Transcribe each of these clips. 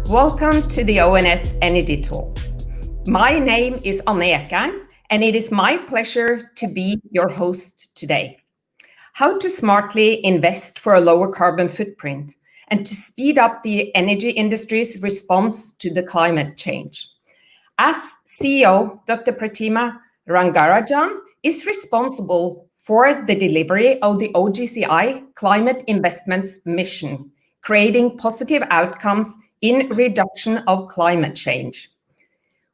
Welcome to the ONS Energy Talks. My name is Anne Ekern, and it is my pleasure to be your host today. How to smartly invest for a lower carbon footprint and to speed up the energy industry's response to the climate change. As CEO, Dr. Pratima Rangarajan is responsible for the delivery of the OGCI Climate Investments mission, creating positive outcomes in reduction of climate change.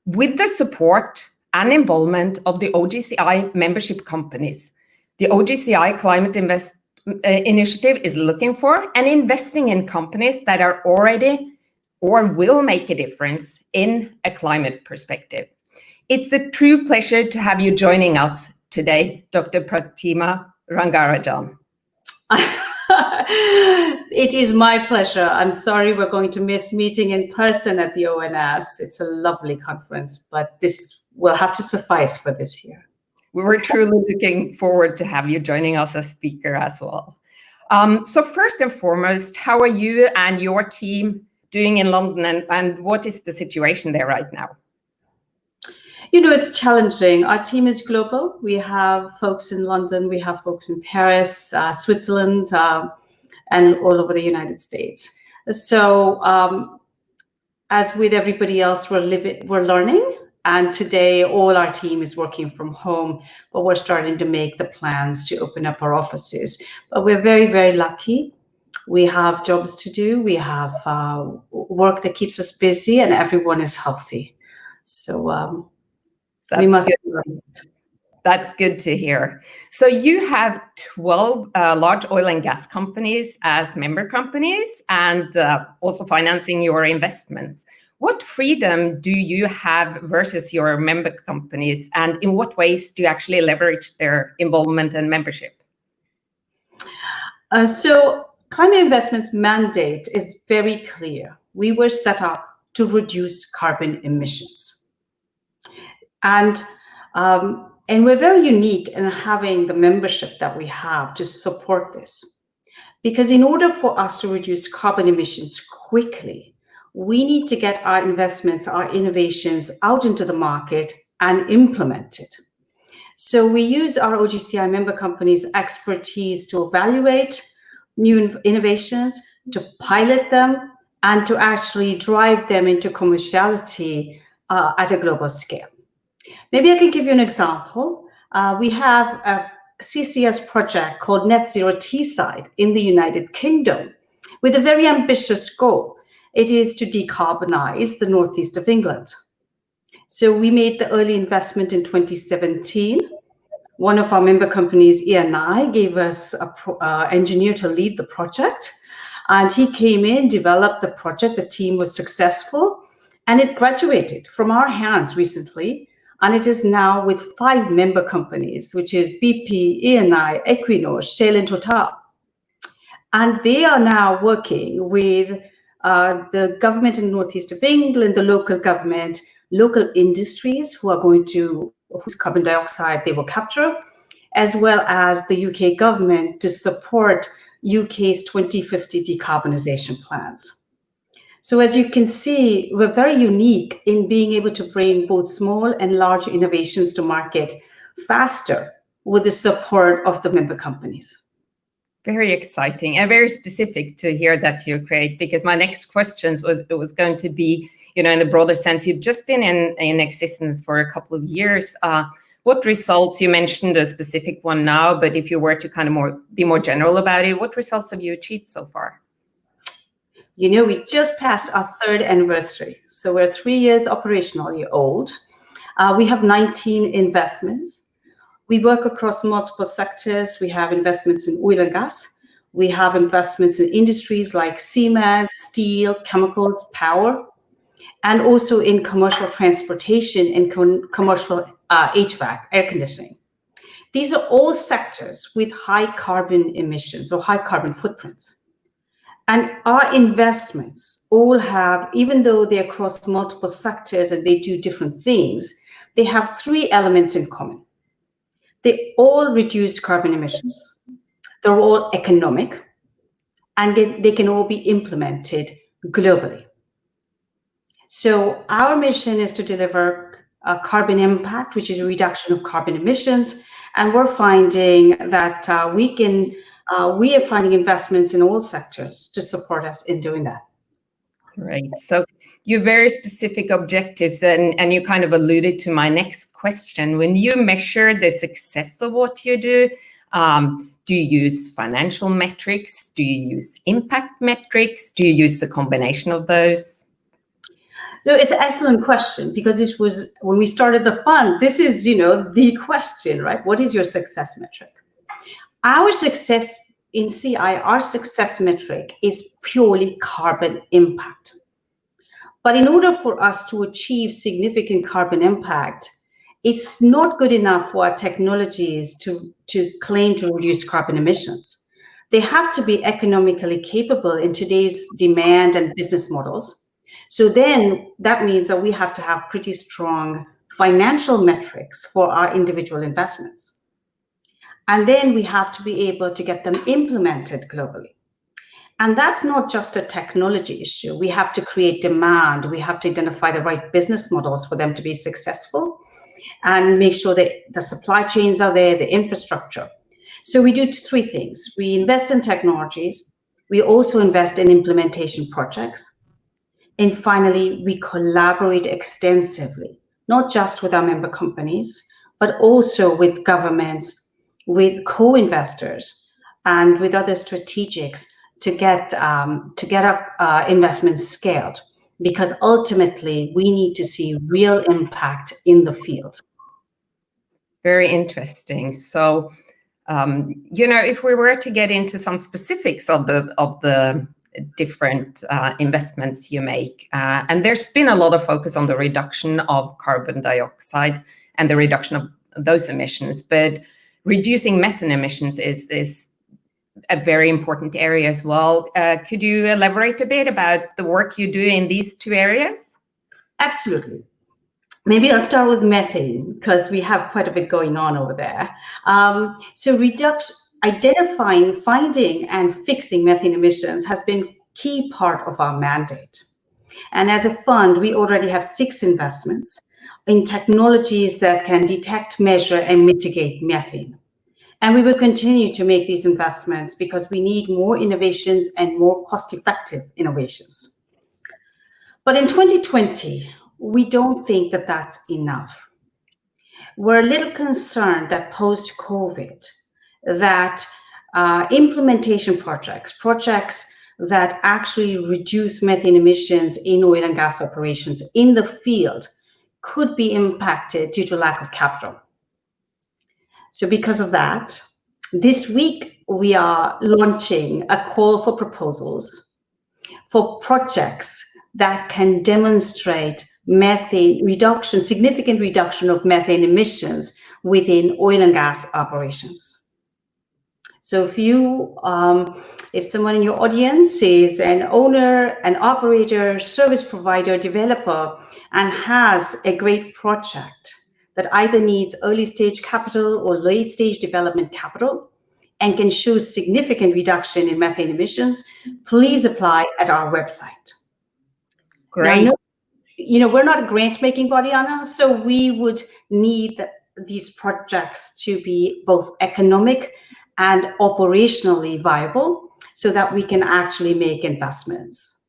With the support and involvement of the OGCI membership companies, the OGCI Climate Initiative is looking for and investing in companies that are already or will make a difference in a climate perspective. It's a true pleasure to have you joining us today, Dr. Pratima Rangarajan. It is my pleasure. I'm sorry we're going to miss meeting in person at the ONS. It's a lovely conference, but this will have to suffice for this year. We were truly looking forward to have you joining us as speaker as well. So first and foremost, how are you and your team doing in London, and what is the situation there right now? You know, it's challenging. Our team is global. We have folks in London, we have folks in Paris, Switzerland, and all over the United States. So as with everybody else, we're learning. And today, all our team is working from home, but we're starting to make the plans to open up our offices. But we're very, very lucky. We have jobs to do. We have work that keeps us busy, and everyone is healthy. So we must. That's good to hear. So you have 12 large oil and gas companies as member companies and also financing your investments. What freedom do you have versus your member companies, and in what ways do you actually leverage their involvement and membership? So Climate Investments' mandate is very clear. We were set up to reduce carbon emissions. And we're very unique in having the membership that we have to support this. Because in order for us to reduce carbon emissions quickly, we need to get our investments, our innovations out into the market and implemented. So we use our OGCI member companies' expertise to evaluate new innovations, to pilot them, and to actually drive them into commerciality at a global scale. Maybe I can give you an example. We have a CCS project called Net Zero Teesside in the United Kingdom with a very ambitious goal. It is to decarbonize the northeast of England. So we made the early investment in 2017. One of our member companies, ENI, gave us an engineer to lead the project. And he came in, developed the project. The team was successful, and it graduated from our hands recently. And it is now with 5 member companies, which is BP, ENI, Equinor, Shell, and Total. And they are now working with the government in the northeast of England, the local government, local industries who are going to, whose carbon dioxide they will capture, as well as the UK government to support UK's 2050 decarbonisation plans. So as you can see, we're very unique in being able to bring both small and large innovations to market faster with the support of the member companies. Very exciting and very specific to hear that you create, because my next question was going to be, you know, in the broader sense, you've just been in existence for a couple of years. What results, you mentioned a specific one now, but if you were to kind of be more general about it, what results have you achieved so far? You know, we just passed our 3rd anniversary. So we're 3 years operationally old. We have 19 investments. We work across multiple sectors. We have investments in oil and gas. We have investments in industries like cement, steel, chemicals, power, and also in commercial transportation and commercial HVAC, air conditioning. These are all sectors with high carbon emissions or high carbon footprints. And our investments all have, even though they're across multiple sectors and they do different things, they have 3 elements in common. They all reduce carbon emissions. They're all economic, and they can all be implemented globally. So our mission is to deliver a carbon impact, which is a reduction of carbon emissions. And we're finding that we are finding investments in all sectors to support us in doing that. Great. So you have very specific objectives, and you kind of alluded to my next question. When you measure the success of what you do you use financial metrics? Do you use impact metrics? Do you use a combination of those? So it's an excellent question, because this was, when we started the fund, this is, the question, right? What is your success metric? Our success in CI, our success metric is purely carbon impact. But in order for us to achieve significant carbon impact, it's not good enough for our technologies to claim to reduce carbon emissions. They have to be economically capable in today's demand and business models. So then that means that we have to have pretty strong financial metrics for our individual investments. And then we have to be able to get them implemented globally. And that's not just a technology issue. We have to create demand. We have to identify the right business models for them to be successful and make sure that the supply chains are there, the infrastructure. So we do three things. We invest in technologies. We also invest in implementation projects. And finally, we collaborate extensively, not just with our member companies, but also with governments, with co-investors, and with other strategics to get our investments scaled. Because ultimately, we need to see real impact in the field. Very interesting. So, if we were to get into some specifics of the different investments you make, and there's been a lot of focus on the reduction of carbon dioxide and the reduction of those emissions, but reducing methane emissions is a very important area as well. Could you elaborate a bit about the work you do in these two areas? Absolutely. Maybe I'll start with methane, because we have quite a bit going on over there. So identifying, finding, and fixing methane emissions has been a key part of our mandate. And as a fund, we already have 6 investments in technologies that can detect, measure, and mitigate methane. And we will continue to make these investments because we need more innovations and more cost-effective innovations. But in 2020, we don't think that that's enough. We're a little concerned that post-COVID, that implementation projects that actually reduce methane emissions in oil and gas operations in the field could be impacted due to lack of capital. So because of that, this week we are launching a call for proposals for projects that can demonstrate methane reduction, significant reduction of methane emissions within oil and gas operations. So if someone in your audience is an owner, an operator, service provider, developer, and has a great project that either needs early stage capital or late stage development capital and can show significant reduction in methane emissions, please apply at our website. Great. Now, we're not a grant-making body, Anna, so we would need these projects to be both economic and operationally viable so that we can actually make investments.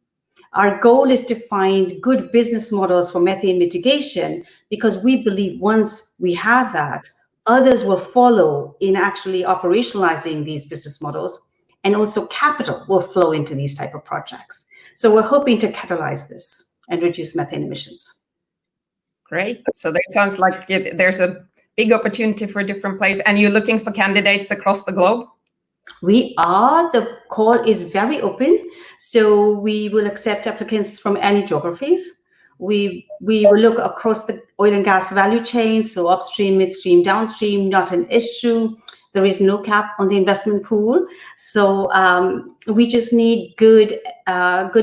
Our goal is to find good business models for methane mitigation, because we believe once we have that, others will follow in actually operationalizing these business models, and also capital will flow into these type of projects. So we're hoping to catalyze this and reduce methane emissions. Great. So that sounds like there's a big opportunity for different players, and you're looking for candidates across the globe? We are. The call is very open, so we will accept applicants from any geographies. We will look across the oil and gas value chain, so upstream, midstream, downstream, not an issue. There is no cap on the investment pool. So we just need good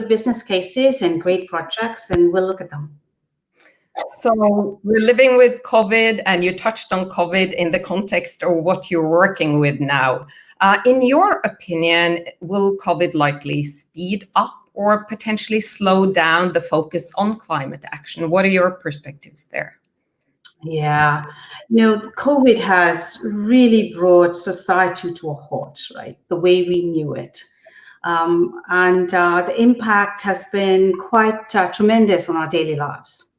business cases and great projects, and we'll look at them. So we're living with COVID, and you touched on COVID in the context of what you're working with now. In your opinion, will COVID likely speed up or potentially slow down the focus on climate action? What are your perspectives there? Yeah, COVID has really brought society to a halt, right? The way we knew it. And the impact has been quite tremendous on our daily lives.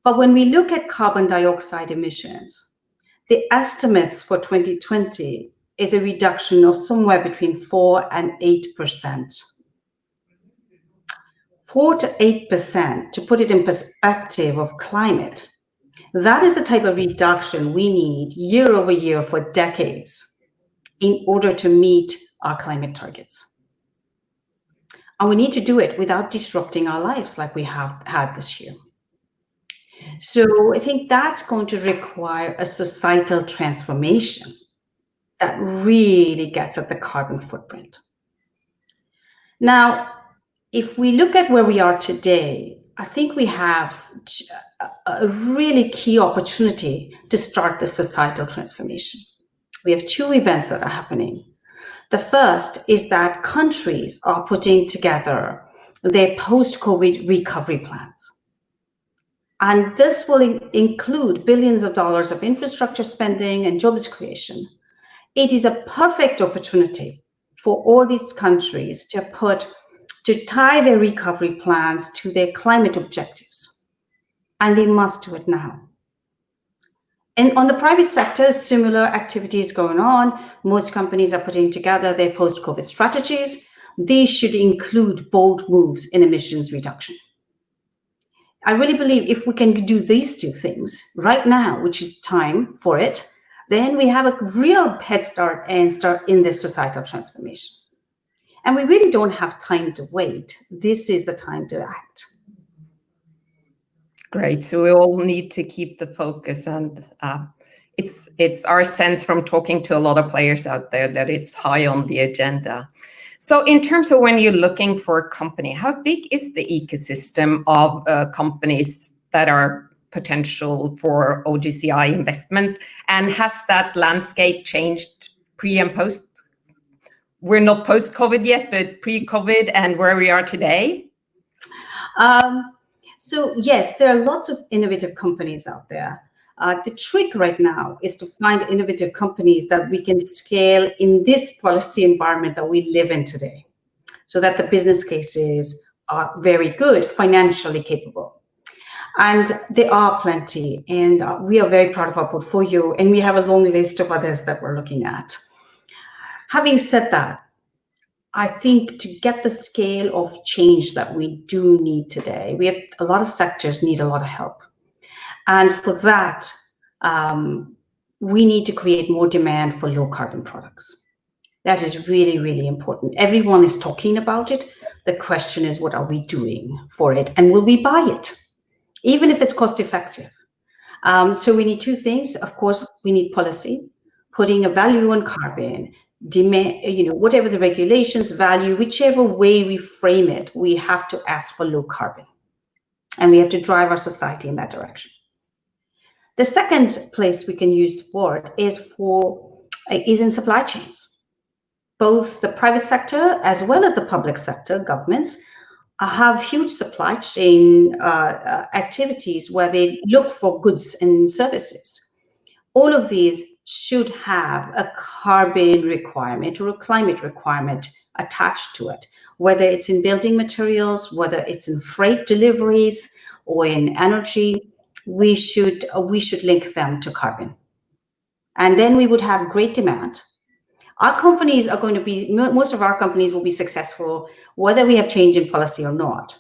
But when we look at carbon dioxide emissions, the estimates for 2020 is a reduction of somewhere between 4 and 8%. 4 to 8%, to put it in perspective of climate, that is the type of reduction we need year over year for decades in order to meet our climate targets. And we need to do it without disrupting our lives like we have had this year. So I think that's going to require a societal transformation that really gets at the carbon footprint. Now, if we look at where we are today, I think we have a really key opportunity to start the societal transformation. We have two events that are happening. The first is that countries are putting together their post-COVID recovery plans. And this will include billions of dollars of infrastructure spending and jobs creation. It is a perfect opportunity for all these countries to tie their recovery plans to their climate objectives. And they must do it now. And on the private sector, similar activities going on. Most companies are putting together their post-COVID strategies. These should include bold moves in emissions reduction. I really believe if we can do these two things right now, which is time for it, then we have a real head start and start in this societal transformation. And we really don't have time to wait. This is the time to act. Great. So we all need to keep the focus, and it's our sense from talking to a lot of players out there that it's high on the agenda. So in terms of when you're looking for a company, how big is the ecosystem of companies that are potential for OGCI investments? And has that landscape changed pre and post? We're not post-COVID yet, but pre-COVID and where we are today? So yes, there are lots of innovative companies out there. The trick right now is to find innovative companies that we can scale in this policy environment that we live in today, so that the business cases are very good, financially capable. And there are plenty, and we are very proud of our portfolio, and we have a long list of others that we're looking at. Having said that, I think to get the scale of change that we do need today, we have a lot of sectors need a lot of help. And for that, we need to create more demand for low carbon products. That is really, really important. Everyone is talking about it. The question is, what are we doing for it? And will we buy it? Even if it's cost effective. So we need two things. Of course, we need policy, putting a value on carbon, demand, whatever the regulations, value, whichever way we frame it, we have to ask for low carbon. And we have to drive our society in that direction. The second place we can use support is in supply chains. Both the private sector as well as the public sector, governments, have huge supply chain activities where they look for goods and services. All of these should have a carbon requirement or a climate requirement attached to it, whether it's in building materials, whether it's in freight deliveries or in energy. We should link them to carbon. And then we would have great demand. Our companies are going to be, most of our companies will be successful, whether we have change in policy or not,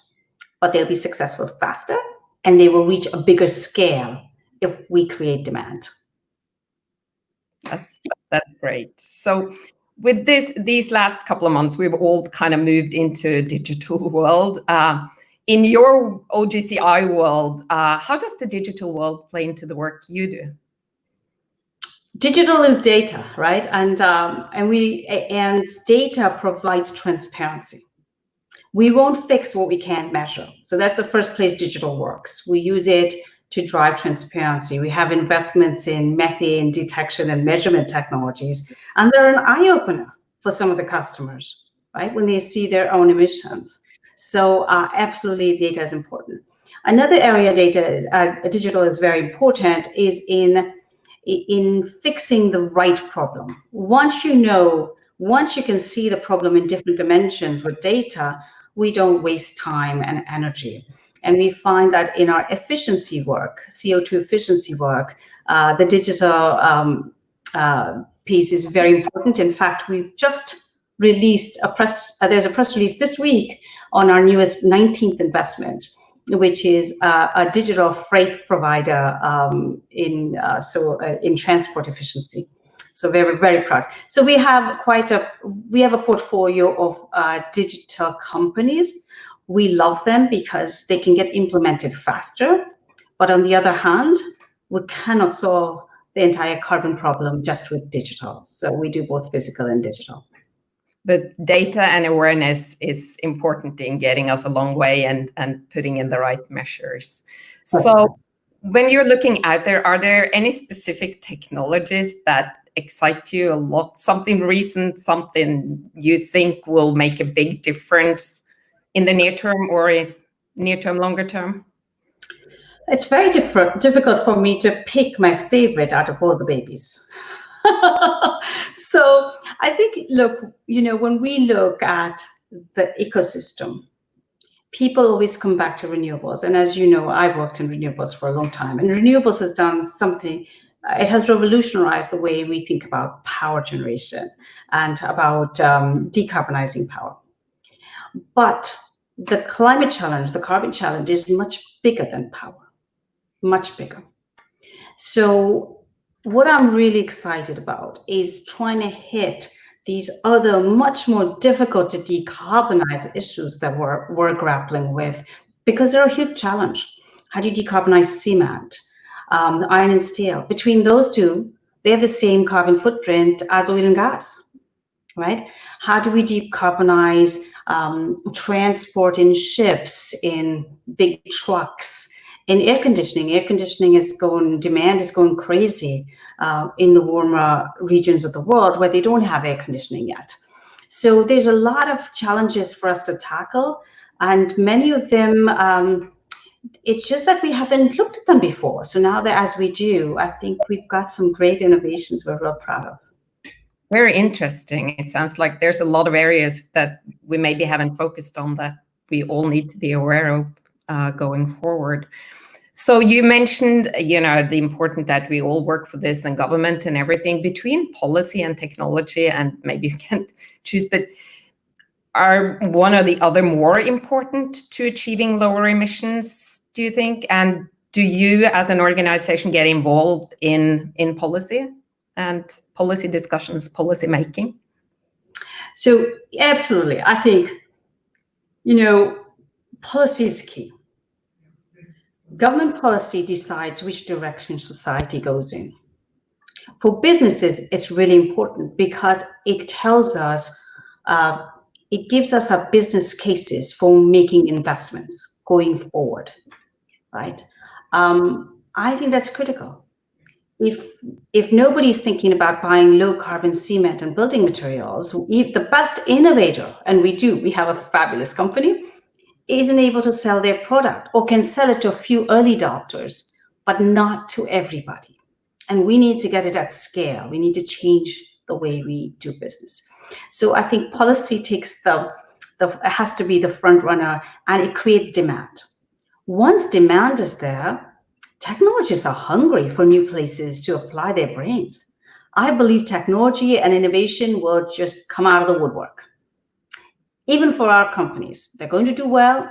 but they'll be successful faster and they will reach a bigger scale if we create demand. That's great. So with these last couple of months, we've all kind of moved into a digital world. In your OGCI world, how does the digital world play into the work you do? Digital is data, right? And data provides transparency. We won't fix what we can't measure. So that's the first place digital works. We use it to drive transparency. We have investments in methane detection and measurement technologies, and they're an eye-opener for some of the customers. right? When they see their own emissions. So absolutely, data is important. Another area digital is very important is in fixing the right problem. Once you can see the problem in different dimensions with data, we don't waste time and energy. And we find that in our efficiency work, CO2 efficiency work, the digital piece is very important. In fact, we've just released there's a press release this week on our newest 19th investment, which is a digital freight provider in transport efficiency. So we're very proud. So we have a portfolio of digital companies. We love them because they can get implemented faster. But on the other hand, we cannot solve the entire carbon problem just with digital. So we do both physical and digital. But data and awareness is important in getting us a long way and putting in the right measures. So when you're looking out there, are there any specific technologies that excite you a lot? Something recent, something you think will make a big difference in the near term or longer term? It's very difficult for me to pick my favorite out of all the babies. So I think, when we look at the ecosystem, people always come back to renewables. And as you know, I've worked in renewables for a long time, and renewables has done something. It has revolutionized the way we think about power generation and about decarbonizing power. But the climate challenge, the carbon challenge, is much bigger than power, much bigger. So what I'm really excited about is trying to hit these other much more difficult to decarbonize issues that we're grappling with, because they're a huge challenge. How do you decarbonize cement, iron and steel? Between those two, they have the same carbon footprint as oil and gas, right? How do we decarbonize transport in ships, in big trucks? In air conditioning demand is going crazy in the warmer regions of the world where they don't have air conditioning yet. So there's a lot of challenges for us to tackle, and many of them, it's just that we haven't looked at them before. So now that as we do, I think we've got some great innovations we're real proud of. Very interesting. It sounds like there's a lot of areas that we maybe haven't focused on that we all need to be aware of going forward. So you mentioned, the important that we all work for this, and government and everything. Between policy and technology, and maybe you can't choose, but are one or the other more important to achieving lower emissions, do you think? And do you as an organization get involved in policy and policy discussions, policy making? So absolutely. I think, policy is key. Government policy decides which direction society goes in. For businesses, it's really important because it tells us, it gives us our business cases for making investments going forward, right? I think that's critical. If nobody's thinking about buying low carbon cement and building materials, the best innovator, and we have a fabulous company, isn't able to sell their product, or can sell it to a few early adopters, but not to everybody. And we need to get it at scale. We need to change the way we do business. So I think policy takes has to be the front runner, and it creates demand. Once demand is there, technologists are hungry for new places to apply their brains. I believe technology and innovation will just come out of the woodwork. Even for our companies, they're going to do well,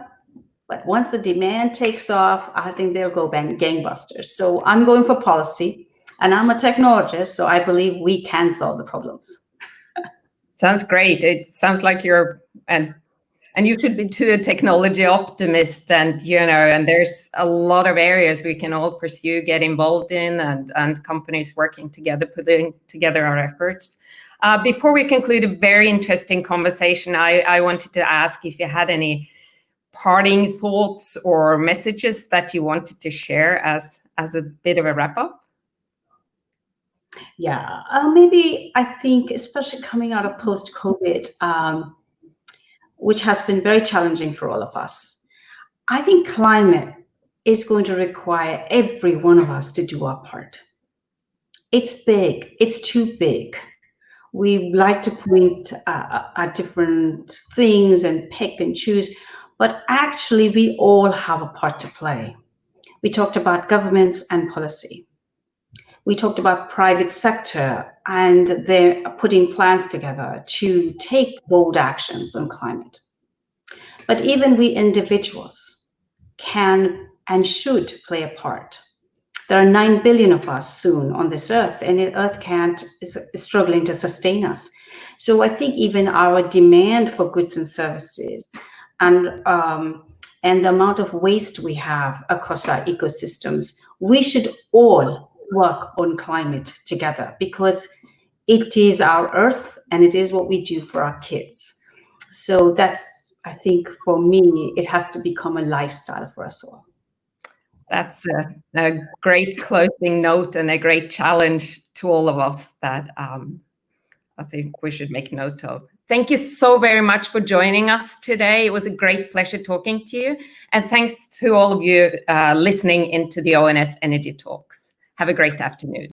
but once the demand takes off, I think they'll go gangbusters. So I'm going for policy, and I'm a technologist, so I believe we can solve the problems. Sounds great. It sounds like you're, and you should be too, a technology optimist, and and there's a lot of areas we can all pursue, get involved in, and companies working together, putting together our efforts. Before we conclude a very interesting conversation, I wanted to ask if you had any parting thoughts or messages that you wanted to share as a bit of a wrap up. Yeah, maybe I think, especially coming out of post-COVID, which has been very challenging for all of us. I think climate is going to require every one of us to do our part. It's big. It's too big. We like to point at different things and pick and choose, but actually we all have a part to play. We talked about governments and policy. We talked about private sector, and they're putting plans together to take bold actions on climate. But even we individuals can and should play a part. There are 9 billion of us soon on this earth, and the earth is struggling to sustain us. So I think even our demand for goods and services and the amount of waste we have across our ecosystems, we should all work on climate together, because it is our earth and it is what we do for our kids. So that's, I think for me, it has to become a lifestyle for us all. That's a great closing note and a great challenge to all of us that I think we should make note of. Thank you so very much for joining us today. It was a great pleasure talking to you. And thanks to all of you listening into the ONS Energy Talks. Have a great afternoon.